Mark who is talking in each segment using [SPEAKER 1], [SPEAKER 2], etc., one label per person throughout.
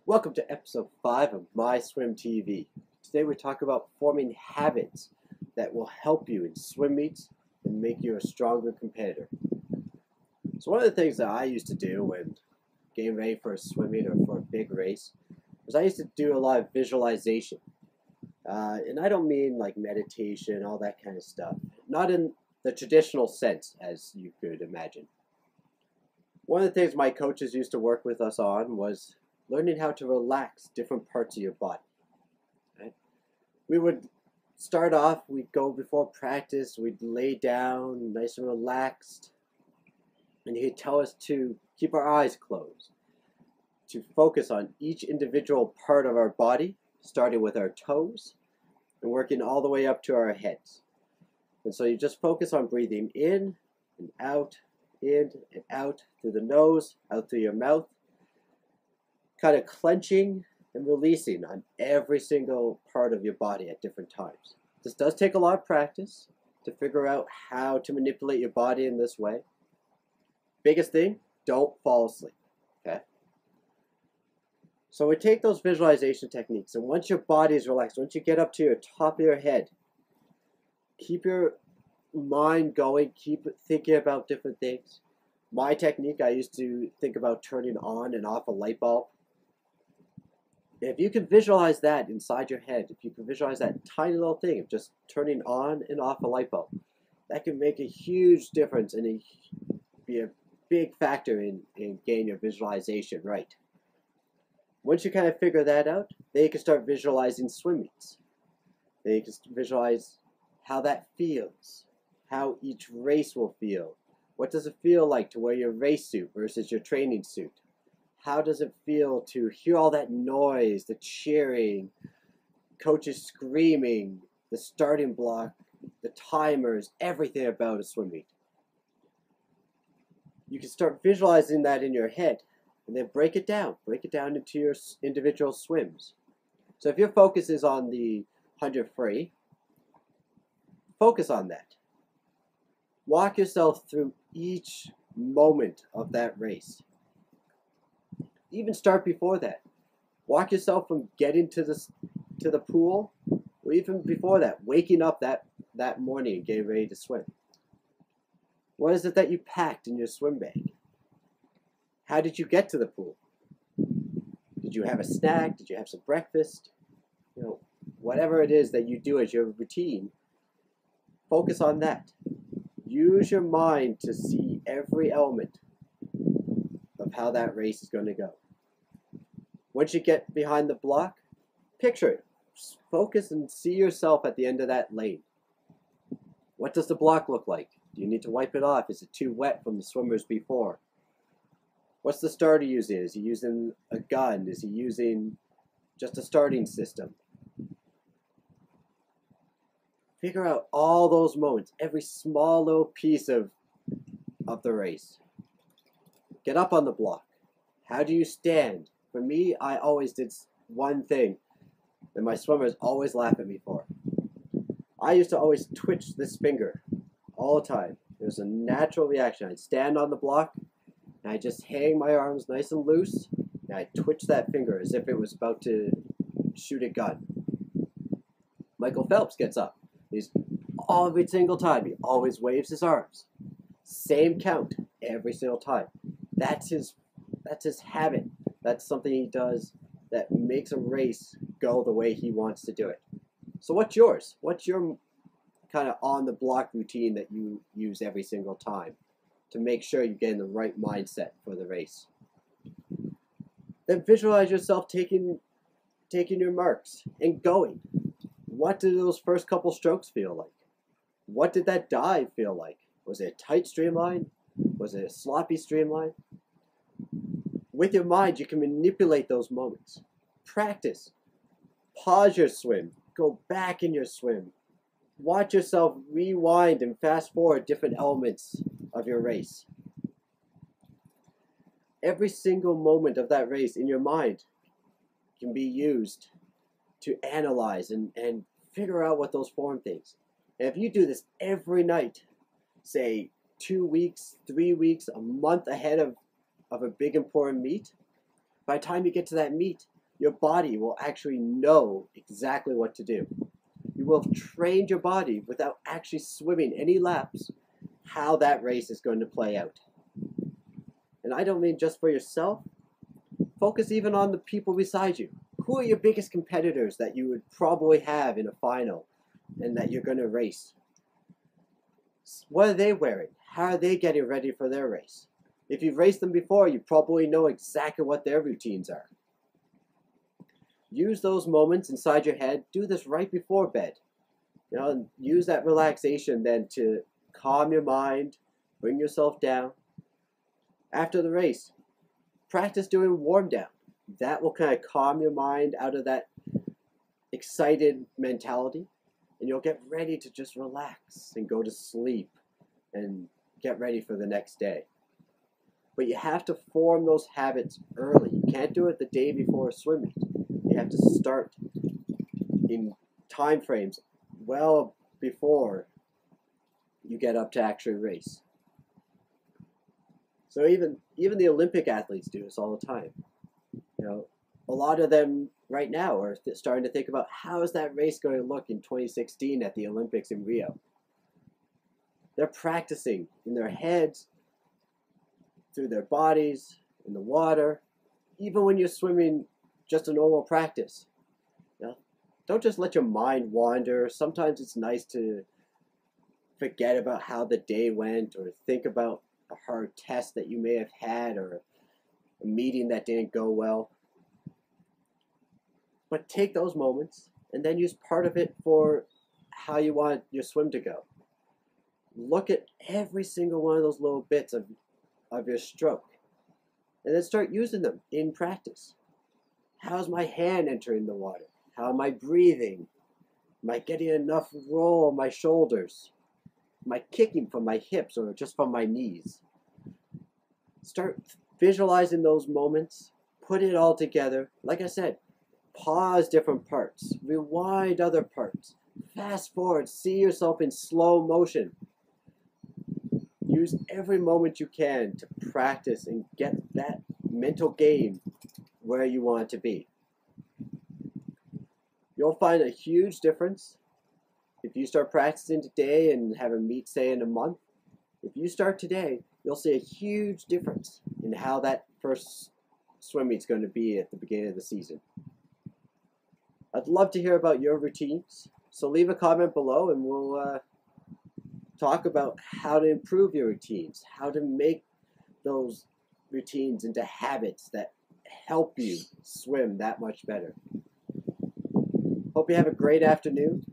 [SPEAKER 1] Welcome to episode 5 of My Swim TV. Today we talk about forming habits that will help you in swim meets and make you a stronger competitor. So one of the things that I used to do when getting ready for a swim meet or for a big race was I used to do a lot of visualization. And I don't mean like meditation, all that kind of stuff. Not in the traditional sense as you could imagine. One of the things my coaches used to work with us on was learning how to relax different parts of your body. Right? We would start off, we'd go before practice, we'd lay down nice and relaxed, and he'd tell us to keep our eyes closed, to focus on each individual part of our body, starting with our toes and working all the way up to our heads. And so you just focus on breathing in and out through the nose, out through your mouth, kind of clenching and releasing on every single part of your body at different times. This does take a lot of practice to figure out how to manipulate your body in this way. Biggest thing, don't fall asleep, okay? So we take those visualization techniques, and once your body is relaxed, once you get up to your top of your head, keep your mind going, keep thinking about different things. My technique, I used to think about turning on and off a light bulb. If you can visualize that inside your head, if you can visualize that tiny little thing of just turning on and off a light bulb, that can make a huge difference and be a big factor in getting your visualization right. Once you kind of figure that out, then you can start visualizing swim meets. Then you can visualize how that feels, how each race will feel. What does it feel like to wear your race suit versus your training suit? How does it feel to hear all that noise, the cheering, coaches screaming, the starting block, the timers, everything about a swim meet? You can start visualizing that in your head and then break it down into your individual swims. So if your focus is on the 100 free, focus on that. Walk yourself through each moment of that race. Even start before that. Walk yourself from getting to the pool, or even before that, waking up that morning and getting ready to swim. What is it that you packed in your swim bag? How did you get to the pool? Did you have a snack? Did you have some breakfast? Whatever it is that you do as your routine, focus on that. Use your mind to see every element of how that race is going to go. Once you get behind the block, picture it. Focus and see yourself at the end of that lane. What does the block look like? Do you need to wipe it off? Is it too wet from the swimmers before? What's the starter using? Is he using a gun? Is he using just a starting system? Figure out all those moments, every small little piece of the race. Get up on the block. How do you stand? For me, I always did one thing that my swimmers always laugh at me for. I used to always twitch this finger all the time. It was a natural reaction. I'd stand on the block, and I'd just hang my arms nice and loose, and I'd twitch that finger as if it was about to shoot a gun. Michael Phelps gets up. Every single time, he always waves his arms. Same count every single time. That's his habit. That's something he does that makes a race go the way he wants to do it. So what's yours? What's your kind of on the block routine that you use every single time to make sure you get in the right mindset for the race? Then visualize yourself taking your marks and going. What did those first couple strokes feel like? What did that dive feel like? Was it a tight streamline? Was it a sloppy streamline? With your mind, you can manipulate those moments. Practice. Pause your swim. Go back in your swim. Watch yourself rewind and fast forward different elements of your race. Every single moment of that race in your mind can be used to analyze and figure out what those form things. And if you do this every night, say 2 weeks, 3 weeks, a month ahead of a big important meet, by the time you get to that meet, your body will actually know exactly what to do. You will have trained your body without actually swimming any laps how that race is going to play out. And I don't mean just for yourself. Focus even on the people beside you. Who are your biggest competitors that you would probably have in a final and that you're going to race? What are they wearing? How are they getting ready for their race? If you've raced them before, you probably know exactly what their routines are. Use those moments inside your head. Do this right before bed. And use that relaxation then to calm your mind, bring yourself down. After the race, practice doing warm down. That will kind of calm your mind out of that excited mentality, and you'll get ready to just relax and go to sleep and get ready for the next day. But you have to form those habits early. You can't do it the day before swimming. You have to start in time frames well before you get up to actually race. So even the Olympic athletes do this all the time. A lot of them right now are starting to think about how is that race going to look in 2016 at the Olympics in Rio. They're practicing in their heads, through their bodies, in the water, even when you're swimming just a normal practice. Don't just let your mind wander. Sometimes it's nice to forget about how the day went or think about a hard test that you may have had or a meeting that didn't go well. But take those moments and then use part of it for how you want your swim to go. Look at every single one of those little bits of your stroke and then start using them in practice. How's my hand entering the water? How am I breathing? Am I getting enough roll on my shoulders? Am I kicking from my hips or just from my knees? Start visualizing those moments. Put it all together. Like I said, pause different parts. Rewind other parts. Fast forward. See yourself in slow motion. Use every moment you can to practice and get that mental game where you want it to be. You'll find a huge difference if you start practicing today and have a meet, say, in a month. If you start today, you'll see a huge difference in how that first swim meet's going to be at the beginning of the season. I'd love to hear about your routines, so leave a comment below and we'll talk about how to improve your routines, how to make those routines into habits that help you swim that much better. Hope you have a great afternoon.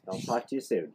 [SPEAKER 1] I'll talk to you soon.